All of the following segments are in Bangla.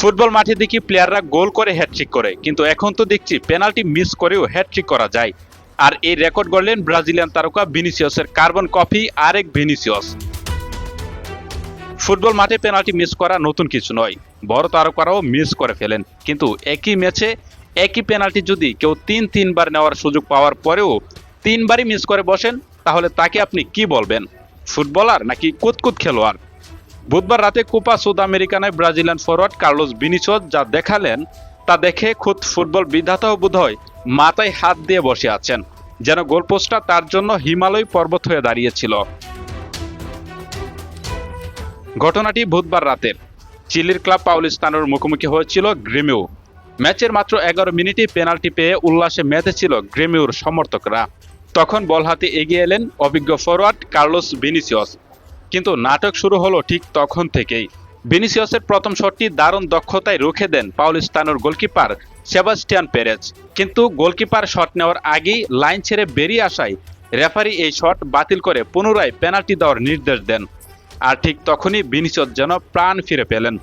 ফুটবল মাঠে দেখি প্লেয়াররা গোল করে হ্যাটট্রিক করে, কিন্তু এখন তো দেখছি পেনাল্টি মিস করেও হ্যাটট্রিক করা যায়। আর এই রেকর্ড গড়লেন ব্রাজিলিয়ান তারকা ভিনিসিয়াসের কার্বন কপি আরেক ভিনিসিয়াস। ফুটবল মাঠে পেনাল্টি মিস করা নতুন কিছু নয়, বড় তারকারাও মিস করে ফেলেন। কিন্তু একই ম্যাচে একই পেনাল্টি যদি কেউ তিনবার নেওয়ার সুযোগ পাওয়ার পরেও তিনবারই মিস করে বসেন, তাহলে তাকে আপনি কি বলবেন? ফুটবলার নাকি কুতকুত খেলোয়াড়? বুধবার রাতে কোপা সাউথ আমেরিকানায় ব্রাজিলিয়ান ফরওয়ার্ড কার্লোস ভিনিসিয়াস যা দেখালেন তা দেখে খুদ ফুটবল বিধাতাও বোধহয় মাথায় হাত দিয়ে বসে আছেন, যেন গোলপোস্টটা তার জন্য হিমালয় পর্বত হয়ে দাঁড়িয়েছিল। ঘটনাটি বুধবার রাতের। চিলির ক্লাব পাউলিস্তানোর মুখোমুখি হয়েছিল গ্রেমিও। ম্যাচের মাত্র 11 মিনিটেই পেনাল্টি পেয়ে উল্লাসে মেতেছিল গ্রেমিওর সমর্থকরা। তখন বল হাতে এগিয়ে এলেন অভিজ্ঞ ফরওয়ার্ড কার্লোস ভিনিসিয়াস। কিন্তু নাটক শুরু হলো ঠিক তখন থেকেই। ভিনিসিয়াসের প্রথম শটটি দারুণ দক্ষতায় রুখে দেন পাউলিস্তানোর গোলকিপার সেবাস্টিয়ান পেরেজ। কিন্তু গোলকিপার শট নেওয়ার আগেই লাইন ছেড়ে বেরিয়ে আসায় রেফারি এই শট বাতিল করে পুনরায় পেনাল্টি দেওয়ার নির্দেশ দেন। আর ঠিক তখনই ভিনিসিয়াস যেন প্রাণ ফিরে পেলেন।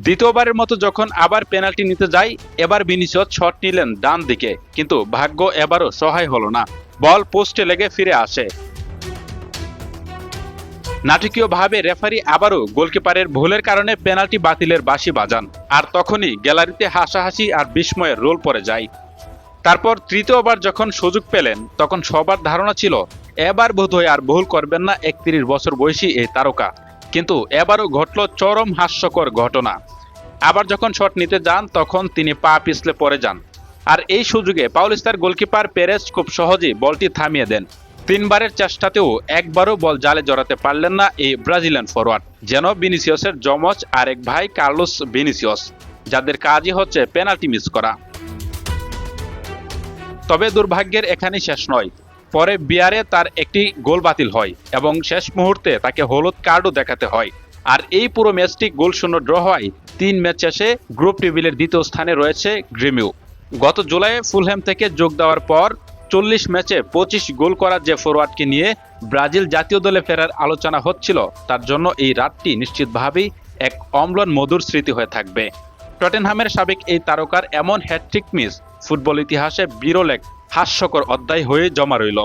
দ্বিতীয়বারের মতো যখন আবার পেনাল্টি নিতে যায়, এবার ভিনিসিয়াস শট নিলেন ডান দিকে, কিন্তু ভাগ্য এবারও সহায় হলো না। বল পোস্টে লেগে ফিরে আসে। নাটকীয়ভাবে রেফারি আবারও গোলকিপারের ভুলের কারণে পেনাল্টি বাতিলের বাঁশি বাজান। আর তখনই গ্যালারিতে হাসাহাসি আর বিস্ময়ের রোল পড়ে যায়। তারপর তৃতীয়বার যখন সুযোগ পেলেন, তখন সবার ধারণা ছিল এবার বোধহয় আর ভুল করবেন না 31 বছর বয়সী এই তারকা। কিন্তু এবারও ঘটল চরম হাস্যকর ঘটনা। আবার যখন শট নিতে যান, তখন তিনি পা পিছলে পড়ে যান। আর এই সুযোগে পাউলিস্তার গোলকিপার পেরেজ খুব সহজেই বলটি থামিয়ে দেন। 3 বারের চেষ্টাতেও একবারও বল জালে জড়াতে পারলেন না এই ব্রাজিলিয়ান ফরওয়ার্ড, যেন ভিনিসিয়াসের যমজ আরেক ভাই কার্লোস ভিনিসিয়াস, যাদের কাজই হচ্ছে পেনাল্টি মিস করা। তবে দুর্ভাগ্যের এখানেই শেষ নয়। পরে বিয়ারে তার একটি গোল বাতিল হয় এবং শেষ মুহূর্তে তাকে হলুদ কার্ডও দেখাতে হয়। আর এই পুরো ম্যাচটি গোলশূন্য ড্র হয়। 3 ম্যাচ শেষে গ্রুপ টেবিলের দ্বিতীয় স্থানে রয়েছে গ্রেমিও। গত জুলাইয়ে ফুলহ্যাম থেকে যোগ দেওয়ার পর 40 ম্যাচে 25 গোল করা যে ফরওয়ার্ডকে নিয়ে ব্রাজিল জাতীয় দলে ফেরার আলোচনা হচ্ছিল, তার জন্য এই রাতটি নিশ্চিতভাবেই এক অম্লান মধুর স্মৃতি হয়ে থাকবে। টটেনহামের সাবেক এই তারকার এমন হ্যাটট্রিক মিস ফুটবল ইতিহাসে বিরল এক হাস্যকর অধ্যায় হয়ে জমা রইল।